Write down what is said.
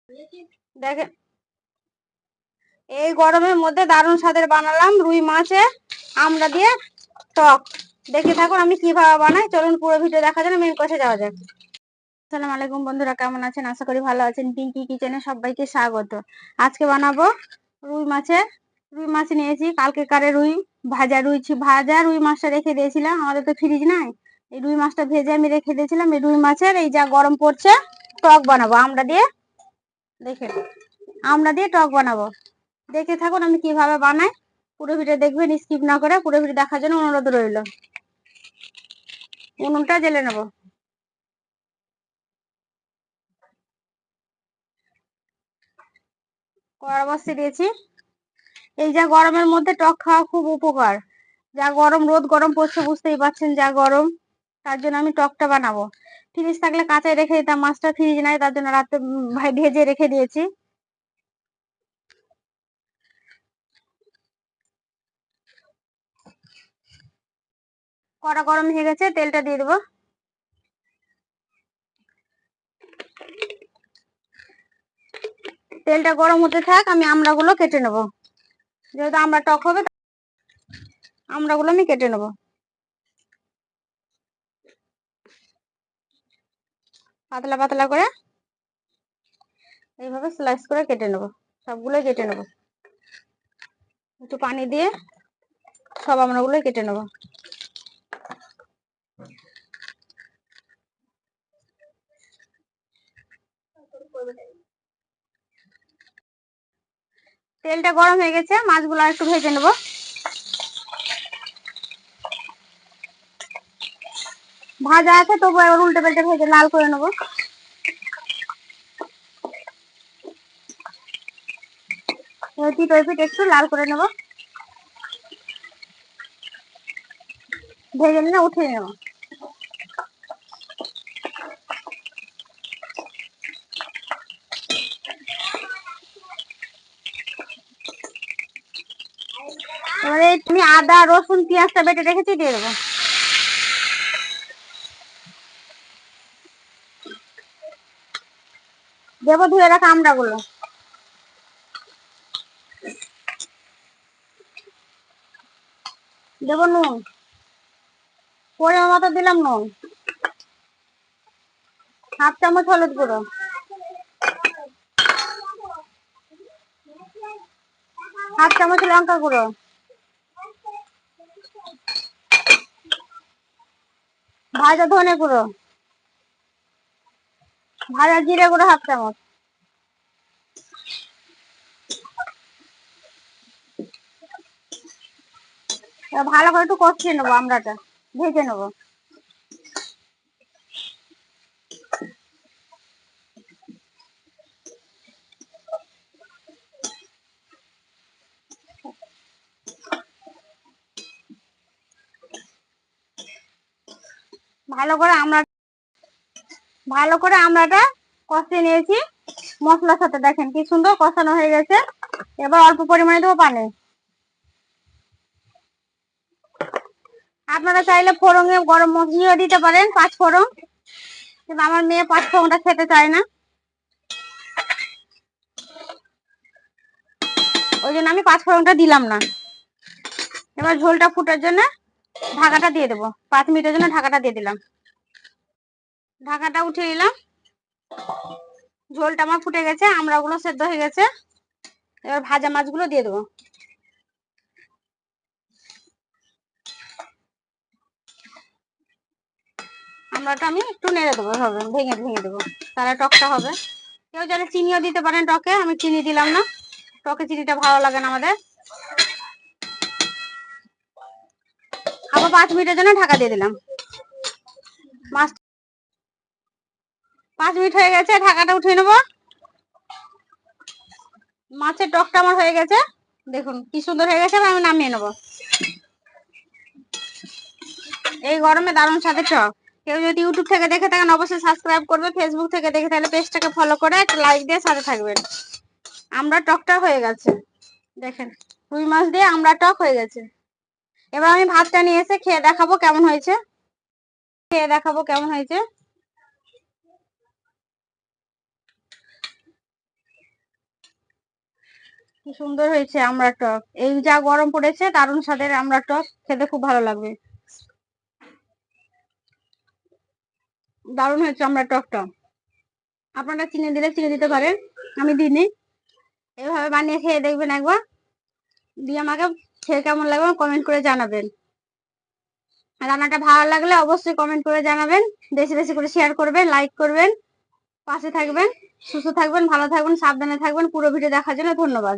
দেখেন এই গরমের মধ্যে দারুণ স্বাদের বানালাম রুই মাছে আমরা দিয়ে টক। দেখে থাকুন আমি কিভাবে বানাই, চলুন পুরো ভিডিও দেখার জন্য মেন কোর্সে যাওয়া যাক। আসসালামু আলাইকুম বন্ধুরা, কেমন আছেন? আশা করি ভালো আছেন। পিঙ্কি কিচেনে সবাইকে স্বাগত। আজকে বানাবো রুই মাছ নিয়েছি কালকে কারে রুই ভাজা রুই মাছটা রেখে দিয়েছিলাম, আমাদের তো ফ্রিজ নাই। এই রুই মাছটা ভেজে আমি রেখে দিয়েছিলাম। এই রুই মাছের এই যা গরম পড়ছে টক বানাবো আমরা দিয়ে। দেখেন আমরা দিয়ে টক বানাবো, দেখে থাকুন আমি কিভাবে বানাই। পুরো ভিডিও দেখবেন, স্কিপ না করে পুরো ভিডিও দেখার জন্য অনুরোধ রইল। উনুনটা জ্বেলে নেব। কড়া বসিয়ে দিয়েছি। এই যা গরমের মধ্যে টক খাওয়া খুব উপকার। যা গরম, রোদ গরম পড়ছে বুঝতেই পারছেন, যা গরম। তার জন্য আমি টকটা বানাবো। ফ্রিজ থাকলে কাঁচায় রেখে দিতাম, মাছটা ফ্রিজ নাই তার জন্য রাতে ভাই ভেজে রেখে দিয়েছি। কড়া গরম হয়ে গেছে, তেলটা দিয়ে দেবো। তেলটা গরম হতে থাক, আমি আমড়াগুলো কেটে নেব। যেহেতু আমরা টক হবে, আমড়াগুলো আমি কেটে নেব। পাতলা পাতলা করে এইভাবে স্লাইস করে কেটে নেব, সবগুলোই কেটে নেব। একটু পানি দিয়ে সব আমড়াগুলোই কেটে নেব। তেলটা গরম হয়ে গেছে, মাছগুলো একটু ভেজে নেব। ভাজা আছে তবু এবার উল্টে পাল্টে ভেজে লাল করে নেব। পিঠ ওই পিঠ একটু লাল করে নেব, ভেজে নিয়ে উঠিয়ে নেব। এবারে তুমি আদা রসুন পেঁয়াজটা বেটে রেখেছি দিয়ে দেবো। দেবো ধুয়ে রাখা আমড়াগুলো। দেবো নুন, পরিমাণ মতো দিলাম নুন। হাফ চামচ হলুদ গুঁড়ো, হাফ চামচ লঙ্কা গুঁড়ো, ভাজা ধনে গুঁড়ো, ভাজা জিরে গুঁড়ো হাফ চামচ। ভালো করে একটু কষিয়ে নেবো, আমড়াটা ভেজে নেবো। ভালো করে আমড়াটা কষিয়ে নিয়েছি মশলার সাথে। দেখেন কি সুন্দর কষানো হয়ে গেছে। এবার অল্প পরিমাণে দেবো পানি। আপনারা চাইলে ফোড়নে গরম মশলা দিতে পারেন, 5 ফোড়ন, কিন্তু আমার মেয়ে 5 ফোড়নটা খেতে চায় না, ওই জন্য আমি 5 ফোড়নটা দিলাম না। এবার ঝোলটা ফুটার জন্য ঢাকাটা দিয়ে দেবো। 5 মিনিটের জন্য ঢাকাটা দিয়ে দিলাম। ঢাকাটা উঠিয়ে নিলাম। ঝোলটা আমার ফুটে গেছে, আমড়াগুলো সেদ্ধ হয়ে গেছে। এবার ভাজা মাছগুলো দিয়ে দেবো। আমড়াটা আমি একটু নেড়ে দেবো, হবে ভেঙে ভেঙে দেবো, তাহলে টকটা হবে। কেউ চাইলে চিনিও দিতে পারেন টকে, আমি চিনি দিলাম না, টকে চিনিটা ভালো লাগে না আমাদের। আবার 5 মিনিটের জন্য ঢাকা দিয়ে দিলাম। মাছ 5 মিনিট হয়ে গেছে, ঢাকাটা উঠিয়ে নেবো। মাছের টকটা আমার হয়ে গেছে, দেখুন কি সুন্দর হয়ে গেছে। আমি নামিয়ে নেবো। এই গরমে দারুণ স্বাদের টক। কেউ যদি ইউটিউব থেকে দেখে থাকেন অবশ্যই সাবস্ক্রাইব করবে, ফেসবুক থেকে দেখে থাকলে পেজটাকে ফলো করে একটা লাইক দিয়ে সাথে থাকবেন। আমরা টকটা হয়ে গেছে, দেখেন রুই মাছ দিয়ে আমরা টক হয়ে গেছে। এবার আমি ভাতটা নিয়ে এসে খেয়ে দেখাবো কেমন হয়েছে। কি সুন্দর হয়েছে আমরা টক। এই যা গরম পড়েছে দারুণ স্বাদের আমরা টক, খেতে খুব ভালো লাগবে। দারুণ হয়েছে আমরা টকটা। আপনারা চিনি দিলে চিনি দিতে পারেন, আমি দিইনি। এভাবে বানিয়ে খেয়ে দেখবেন একবার, দিয়ে আমাকে খেয়ে কেমন লাগবে কমেন্ট করে জানাবেন। রান্নাটা ভালো লাগলে অবশ্যই কমেন্ট করে জানাবেন, বেশি বেশি করে শেয়ার করবেন, লাইক করবেন, পাশে থাকবেন। সুস্থ থাকবেন, ভালো থাকবেন, সাবধানে থাকবেন। পুরো ভিডিও দেখার জন্য ধন্যবাদ।